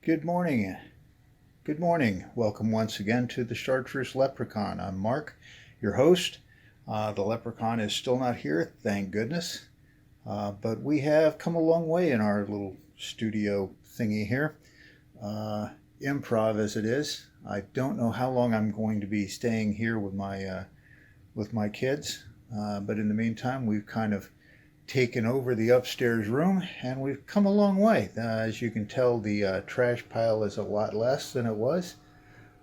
Good morning. Good morning. Welcome once again to the Chartreuse Leprechaun. I'm Mark, your host. The leprechaun is still not here, thank goodness. But we have come a long way in our little studio thingy here. Improv as it is. I don't know how long I'm going to be staying here with my kids. But in the meantime, we've kind of taken over the upstairs room and we've come a long way. As you can tell, the trash pile is a lot less than it was.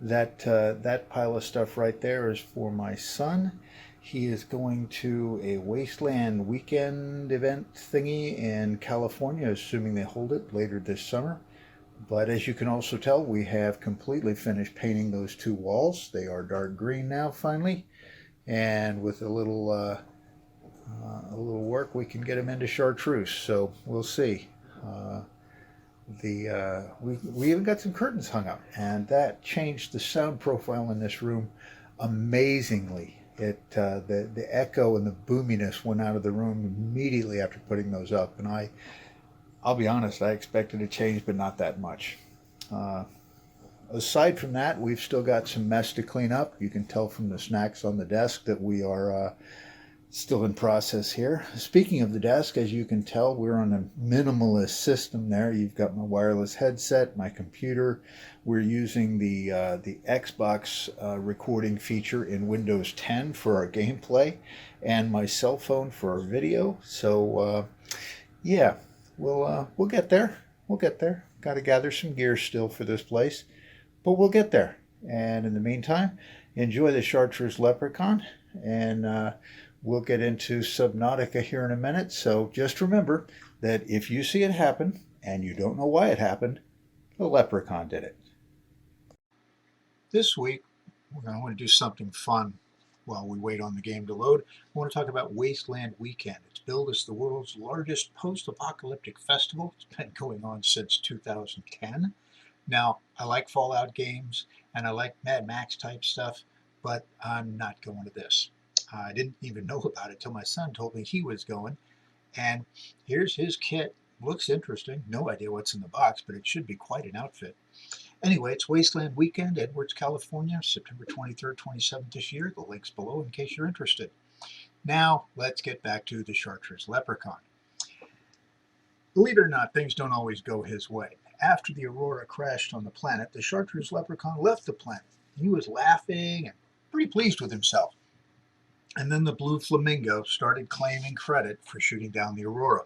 That pile of stuff right there is for my son. He is going to a wasteland weekend event thingy in California, assuming they hold it later this summer. But as you can also tell, we have completely finished painting those two walls. They are dark green now, finally. And with a little work, we can get them into Chartreuse. So we'll see. We even got some curtains hung up, and that changed the sound profile in this room amazingly. The echo and the boominess went out of the room immediately after putting those up, and I'll be honest, I expected a change, but not that much. Aside from that, we've still got some mess to clean up. You can tell from the snacks on the desk that we are still in process here. Speaking of the desk, as you can tell, we're on a minimalist system there. You've got my wireless headset, my computer. We're using the Xbox recording feature in Windows 10 for our gameplay, and my cell phone for our video. So yeah, we'll get there. We'll get there. Got to gather some gear still for this place, but we'll get there. And in the meantime, enjoy the Chartreuse Leprechaun, and we'll get into Subnautica here in a minute. So just remember that if you see it happen and you don't know why it happened, the leprechaun did it. This week, we're going to do something fun while we wait on the game to load. I want to talk about Wasteland Weekend. It's billed as the world's largest post-apocalyptic festival. It's been going on since 2010. Now, I like Fallout games and I like Mad Max type stuff, but I'm not going to this. I didn't even know about it till my son told me he was going. And here's his kit. Looks interesting. No idea what's in the box, but it should be quite an outfit. Anyway, it's Wasteland Weekend, Edwards, California, September 23rd, 27th this year. The link's below in case you're interested. Now, let's get back to the Chartreuse Leprechaun. Believe it or not, things don't always go his way. After the Aurora crashed on the planet, the Chartreuse Leprechaun left the planet. He was laughing and pretty pleased with himself. And then the Blue Flamingo started claiming credit for shooting down the Aurora.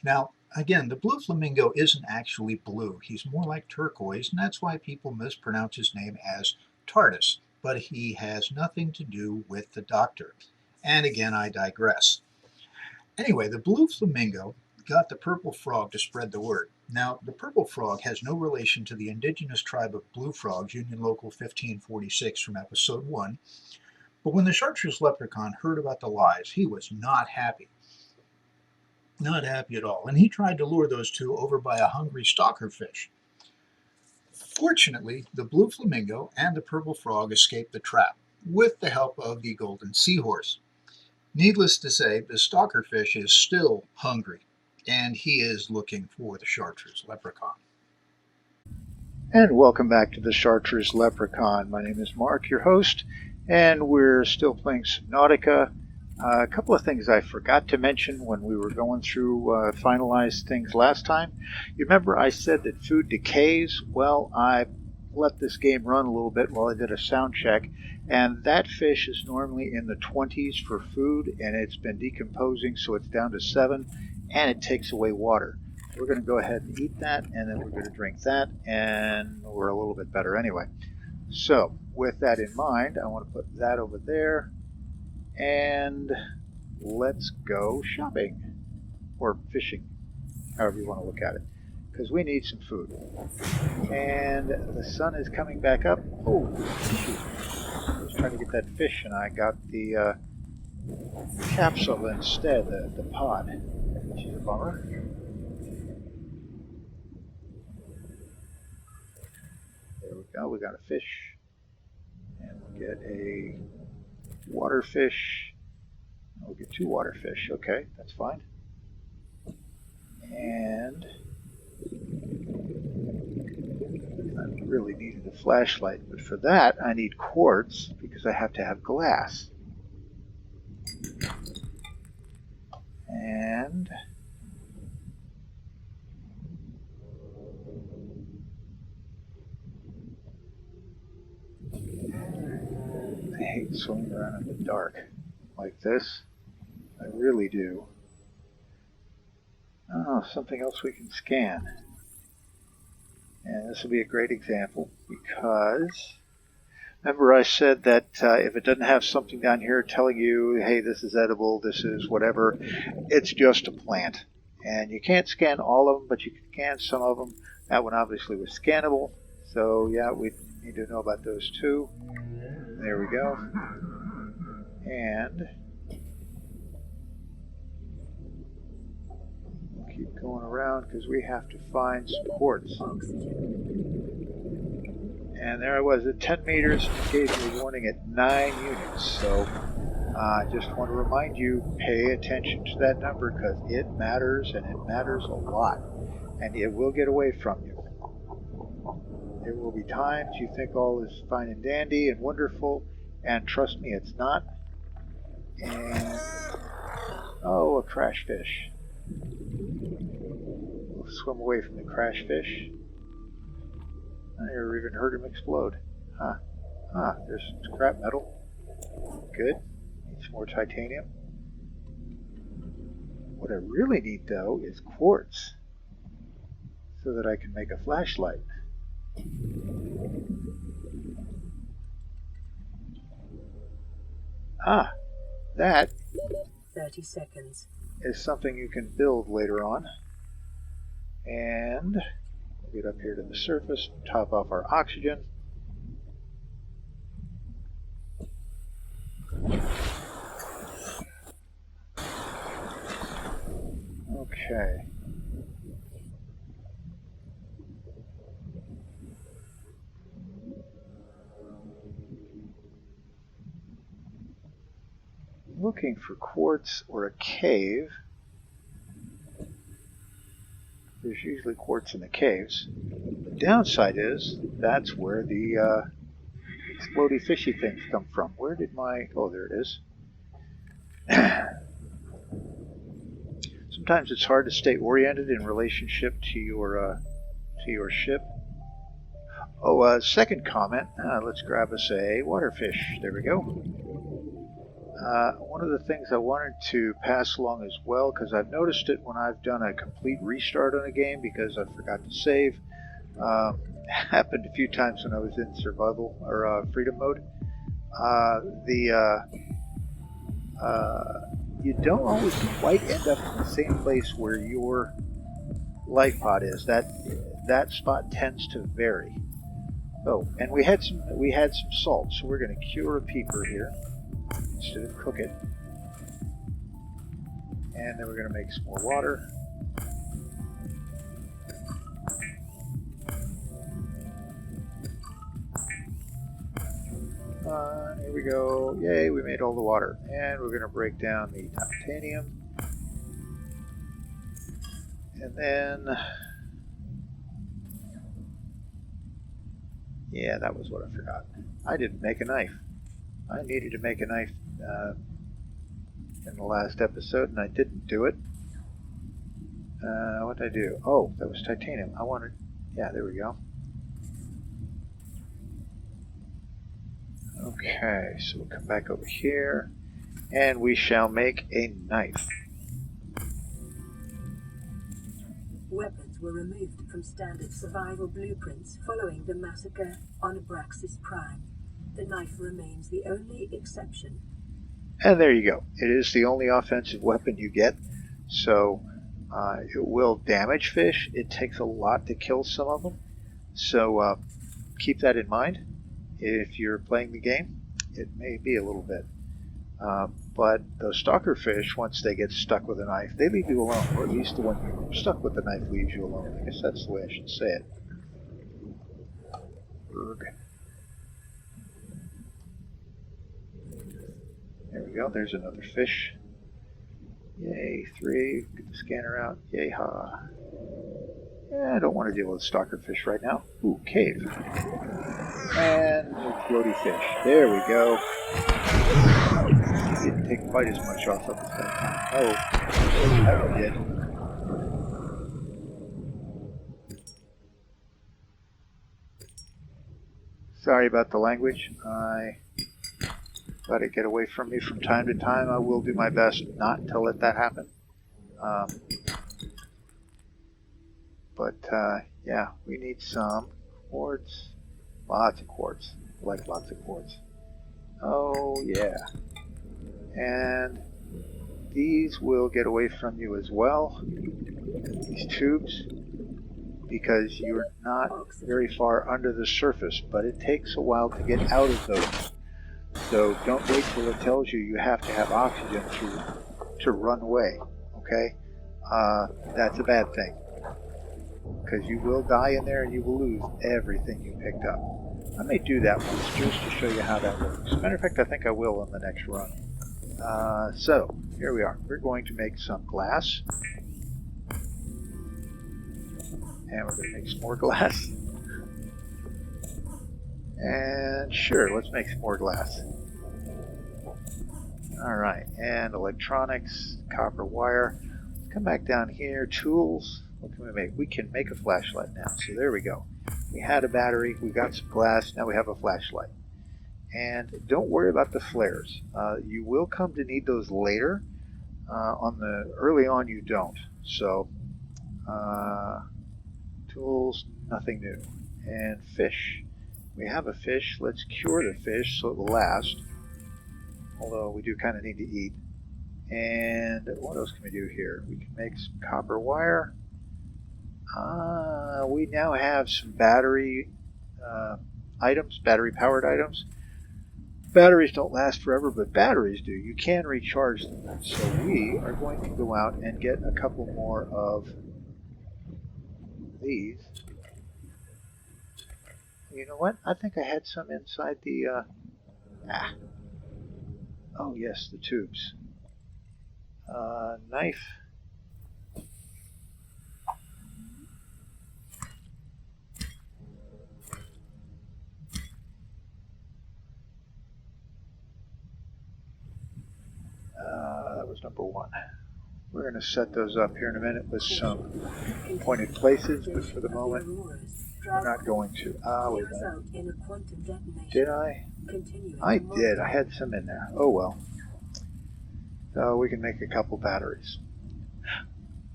Now, again, the Blue Flamingo isn't actually blue. He's more like turquoise, and that's why people mispronounce his name as Tardis. But he has nothing to do with the Doctor. And again, I digress. Anyway, the Blue Flamingo got the Purple Frog to spread the word. Now, the Purple Frog has no relation to the indigenous tribe of Blue Frogs, Union Local 1546 from episode 1. But when the Chartreuse Leprechaun heard about the lies, he was not happy. Not happy at all. And he tried to lure those two over by a hungry stalker fish. Fortunately, the Blue Flamingo and the Purple Frog escaped the trap with the help of the Golden Seahorse. Needless to say, the stalker fish is still hungry, and he is looking for the Chartreuse Leprechaun. And welcome back to the Chartreuse Leprechaun. My name is Mark, your host, and we're still playing Subnautica. A couple of things I forgot to mention when we were going through finalized things last time. You remember I said that food decays? Well, I let this game run a little bit while I did a sound check, and that fish is normally in the 20s for food, and it's been decomposing, so it's down to 7, and it takes away water. We're going to go ahead and eat that, and then we're going to drink that, and we're a little bit better anyway. So, with that in mind, I want to put that over there, and let's go shopping, or fishing, however you want to look at it, because we need some food. And the sun is coming back up. Oh, shoot. I was trying to get that fish, and I got the capsule instead, the pod, which is a bummer. There we go, we got a fish. And we'll get a water fish. We'll get 2 water fish. Okay, that's fine. And really needed a flashlight, but for that I need quartz because I have to have glass. And I hate swimming around in the dark like this. I really do. Oh, something else we can scan. And this will be a great example because remember I said that if it doesn't have something down here telling you, hey, this is edible, this is whatever, it's just a plant. And you can't scan all of them, but you can scan some of them. That one obviously was scannable. So yeah, we need to know about those too. There we go. And we'll keep going around because we have to find some quartz. And there I was at 10 meters, and it gave me a warning at 9 units. So I just want to remind you, pay attention to that number because it matters, and it matters a lot. And it will get away from you. There will be times you think all is fine and dandy and wonderful, and trust me, it's not. And, oh, a crash fish. We'll swim away from the crash fish. I never even heard him explode. Huh. Ah, there's scrap metal. Good. Need some more titanium. What I really need, though, is quartz so that I can make a flashlight. Ah, that 30 seconds. is something you can build later on. And we'll get up here to the surface, top off our oxygen. Okay. Looking for quartz or a cave. There's usually quartz in the caves. The downside is that's where the explodey fishy things come from. Where did my... oh, there it is. Sometimes it's hard to stay oriented in relationship to your ship. Oh, second comment. Let's grab us a waterfish. There we go. One of the things I wanted to pass along as well, because I've noticed it when I've done a complete restart on a game because I forgot to save. Happened a few times when I was in survival or freedom mode. You don't always quite end up in the same place where your life pod is. That spot tends to vary. Oh, and we had some salt, so we're going to cure a peeper here instead of cook it. And then we're going to make some more water. Here we go. Yay, we made all the water. And we're going to break down the titanium. And then... yeah, that was what I forgot. I didn't make a knife. I needed to make a knife in the last episode, and I didn't do it. What did I do? Oh, that was titanium. I wanted... yeah, there we go. Okay, so we'll come back over here, and we shall make a knife. Weapons were removed from standard survival blueprints following the massacre on Abraxas Prime. The knife remains the only exception. And there you go. It is the only offensive weapon you get, so it will damage fish. It takes a lot to kill some of them, so keep that in mind. If you're playing the game, it may be a little bit. But those stalker fish, once they get stuck with a knife, they leave you alone, or at least the one you're stuck with the knife leaves you alone. I guess that's the way I should say it. Berg. There we go, there's another fish. Yay, 3. Get the scanner out. Yay, ha. I don't want to deal with stalker fish right now. Ooh, cave. And floaty fish. There we go. Didn't take quite as much off at the same time. Oh, that one did. Sorry about the language. I let it get away from me from time to time. I will do my best not to let that happen. Yeah, we need some quartz. Lots of quartz. I like lots of quartz. Oh, yeah. And these will get away from you as well. These tubes. Because you're not very far under the surface, but it takes a while to get out of those. So don't wait till it tells you you have to have oxygen to run away, okay? That's a bad thing. Because you will die in there and you will lose everything you picked up. I may do that once just to show you how that works. As a matter of fact, I think I will in the next run. So, here we are. We're going to make some glass. And we're going to make some more glass. And sure, let's make some more glass. Alright, and electronics, copper wire. Let's come back down here. Tools. What can we make? We can make a flashlight now. So there we go. We had a battery, we got some glass, now we have a flashlight. And don't worry about the flares. You will come to need those later. Early on you don't. So, tools, nothing new. And fish. We have a fish. Let's cure the fish so it will last. Although we do kind of need to eat. And what else can we do here? We can make some copper wire. We now have some battery items, battery-powered items. Batteries don't last forever, but batteries do. You can recharge them. So we are going to go out and get a couple more of these. You know what? I think I had some inside the... Oh, yes, the tubes. Knife. That was number one. We're going to set those up here in a minute with some pointed places, but for the moment, we're not going to. Wait a minute. Did I? I did. I had some in there. Oh well. So we can make a couple batteries.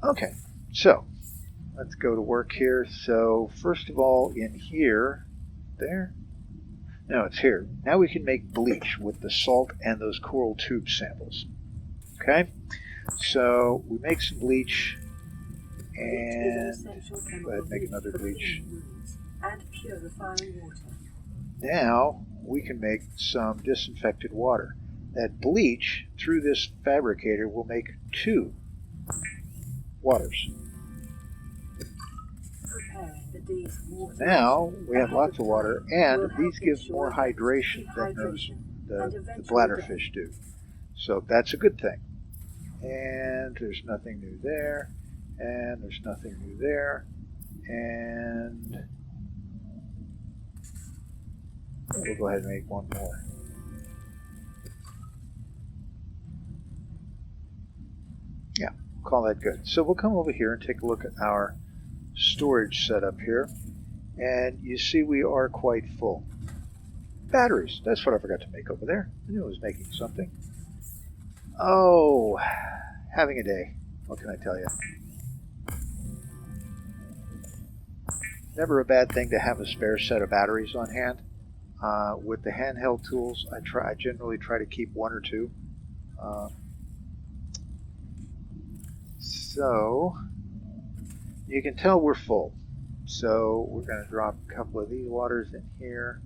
Okay, so let's go to work here. So first of all, in here, there? No, it's here. Now we can make bleach with the salt and those coral tube samples. Okay, so we make some bleach, and go ahead and make another bleach. Now we can make some disinfected water. That bleach through this fabricator will make 2 waters. Now we have lots of water, and these give more hydration than the bladderfish do. So that's a good thing. And there's nothing new there, and there's nothing new there, and we'll go ahead and make one more. Yeah, we'll call that good. So we'll come over here and take a look at our storage setup here, and you see we are quite full. Batteries, that's what I forgot to make over there. I knew I was making something. Oh, having a day. What can I tell you? Never a bad thing to have a spare set of batteries on hand. With the handheld tools, I generally try to keep 1 or 2. So you can tell we're full. So we're going to drop a couple of these waters in here,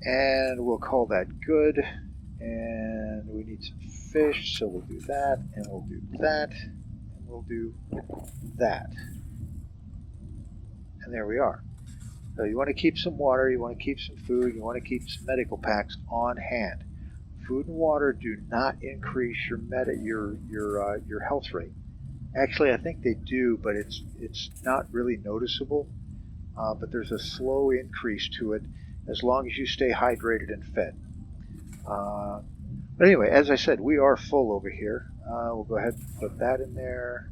and we'll call that good. And we need some fish, so we'll do that, and we'll do that, and we'll do that. And there we are. So you want to keep some water, you want to keep some food, you want to keep some medical packs on hand. Food and water do not increase your health rate. Actually, I think they do, but it's not really noticeable. But there's a slow increase to it as long as you stay hydrated and fed. But anyway, as I said, we are full over here. We'll go ahead and put that in there.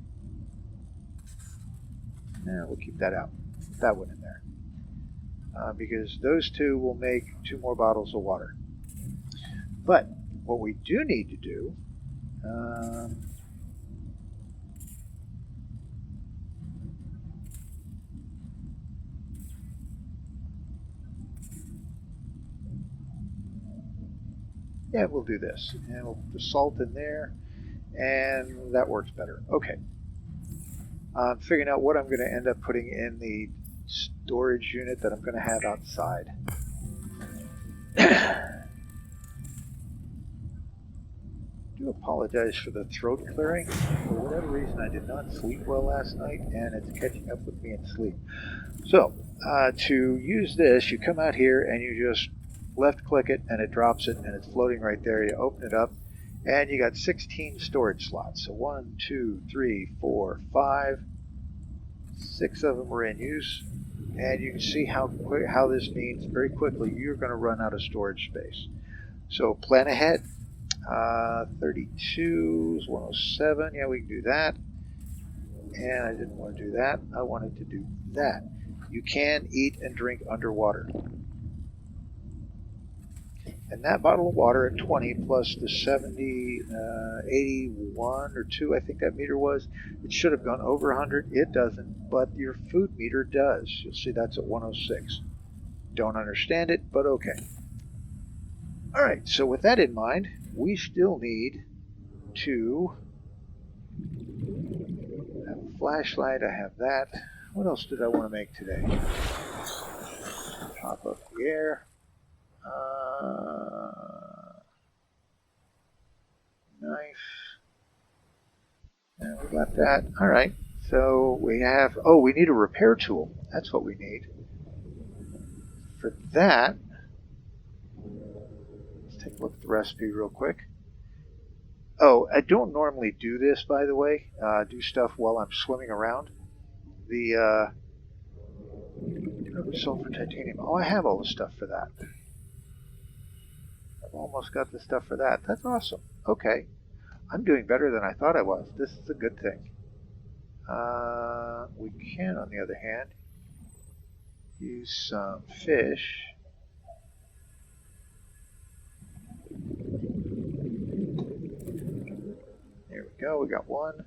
We'll keep that out. Put that one in there. Because those two will make 2 more bottles of water. But what we do need to do, yeah, we'll do this. And we'll put the salt in there, and that works better. Okay. I'm figuring out what I'm going to end up putting in the storage unit that I'm going to have outside. I do apologize for the throat clearing. For whatever reason, I did not sleep well last night, and it's catching up with me in sleep. So, to use this, you come out here and you just left click it, and it drops it, and it's floating right there. You open it up, and you got 16 storage slots. So 1, 2, 3, 4, 5, 6 of them are in use, and you can see how this means very quickly you're going to run out of storage space. So plan ahead. 32 is 107. Yeah, we can do that. And I didn't want to do that. I wanted to do that. You can eat and drink underwater. And that bottle of water at 20 plus the 70, 81 or 2, I think that meter was, it should have gone over 100. It doesn't, but your food meter does. You'll see that's at 106. Don't understand it, but okay. All right, so with that in mind, we still need to have a flashlight. I have that. What else did I want to make today? Top up the air. Knife. And we got that. All right. So we have, we need a repair tool. That's what we need. For that, let's take a look at the recipe real quick. Oh, I don't normally do this, by the way. Do stuff while I'm swimming around. The sulfur titanium. Oh, I have all the stuff for that. I've almost got the stuff for that. That's awesome. Okay. I'm doing better than I thought I was. This is a good thing. We can, on the other hand, use some fish. There we go. We got one.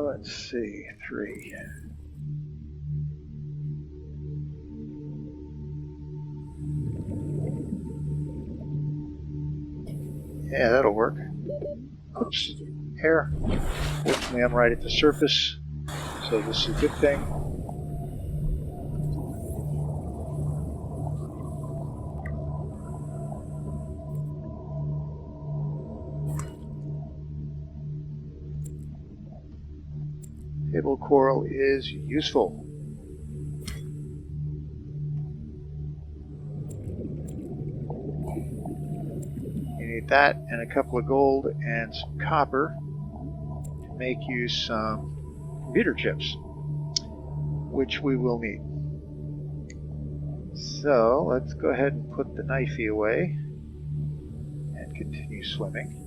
Let's see, 3. Yeah, that'll work. Oops, air. Fortunately, I'm right at the surface, so this is a good thing. Table coral is useful. You need that and a couple of gold and some copper to make you some computer chips, which we will need. So let's go ahead and put the knifey away and continue swimming.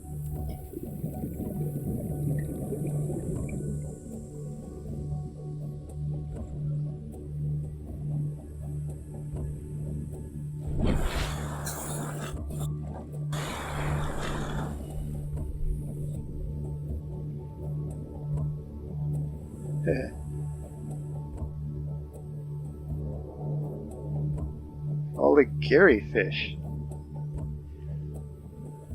All the Gary fish.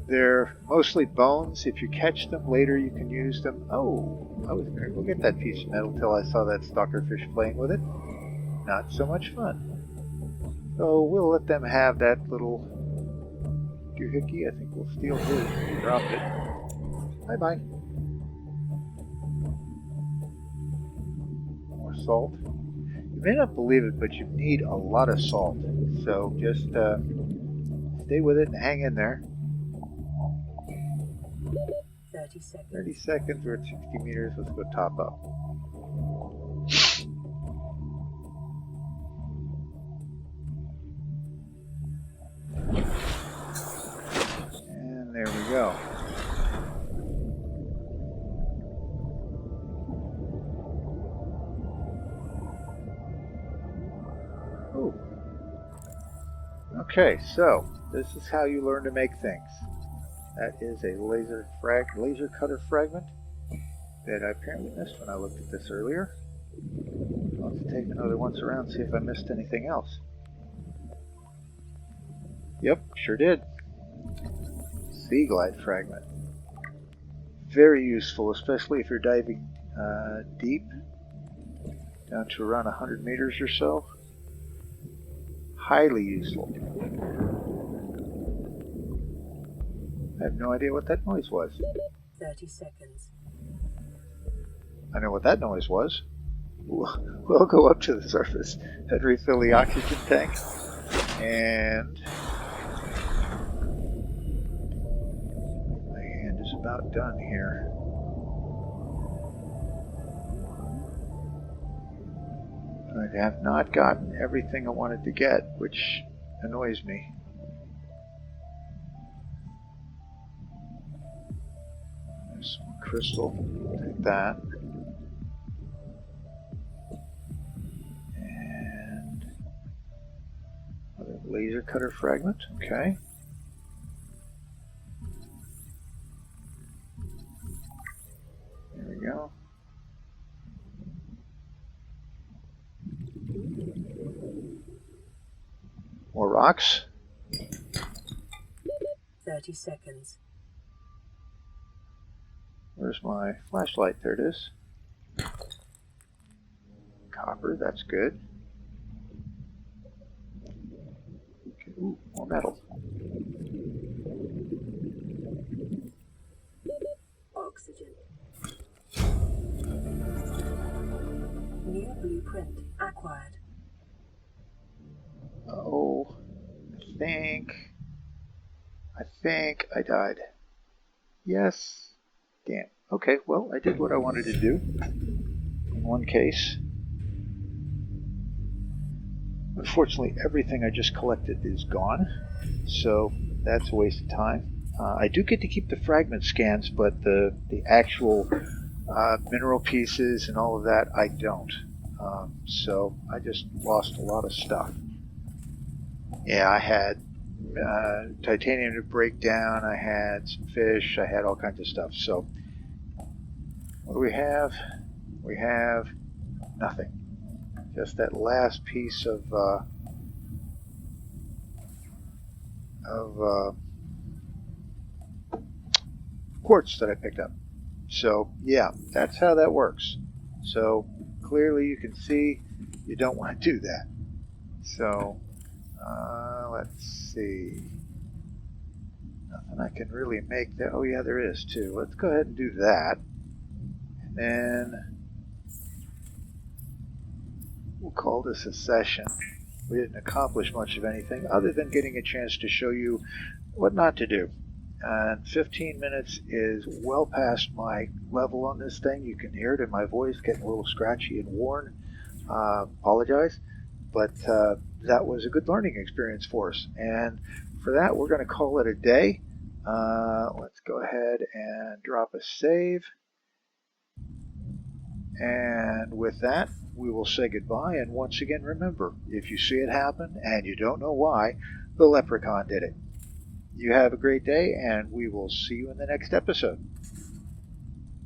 They're mostly bones. If you catch them later, you can use them. Oh, I was going to go get that piece of metal till I saw that stalker fish playing with it. Not so much fun. So we'll let them have that little doohickey. I think we'll steal his. He dropped it. Bye-bye. More salt. You may not believe it, but you need a lot of salt. So just stay with it and hang in there. 30 seconds. 30 seconds, we're at 60 meters. Let's go top up. And there we go. Ooh. Okay, so this is how you learn to make things. That is a laser cutter fragment that I apparently missed when I looked at this earlier. I'll have to take another once around and see if I missed anything else. Yep, sure did. Sea glide fragment. Very useful, especially if you're diving deep, down to around 100 meters or so. Highly useful. I have no idea what that noise was. 30 seconds. I know what that noise was. We'll go up to the surface and refill the oxygen tank. And my hand is about done here. I have not gotten everything I wanted to get, which annoys me. There's some crystal. Take that. And another laser cutter fragment. Okay. There we go. More rocks. 30 seconds. Where's my flashlight? There it is. Copper, that's good. Okay, ooh, more metal. Oxygen. New blueprint acquired. Oh, I think I died. Yes. Damn. Okay, well, I did what I wanted to do. In one case. Unfortunately, everything I just collected is gone. So, that's a waste of time. I do get to keep the fragment scans, but the actual mineral pieces and all of that, I don't. So, I just lost a lot of stuff. Yeah, I had titanium to break down, I had some fish, I had all kinds of stuff. So, what do we have? We have nothing. Just that last piece of quartz that I picked up. So, yeah, that's how that works. So, clearly you can see you don't want to do that. So, let's see. Nothing I can really make there. Oh, yeah, there is too. Let's go ahead and do that. And then we'll call this a session. We didn't accomplish much of anything other than getting a chance to show you what not to do. And 15 minutes is well past my level on this thing. You can hear it in my voice getting a little scratchy and worn. Apologize. But that was a good learning experience for us. And for that, we're going to call it a day. Let's go ahead and drop a save. And with that, we will say goodbye. And once again, remember, if you see it happen and you don't know why, the leprechaun did it. You have a great day, and we will see you in the next episode.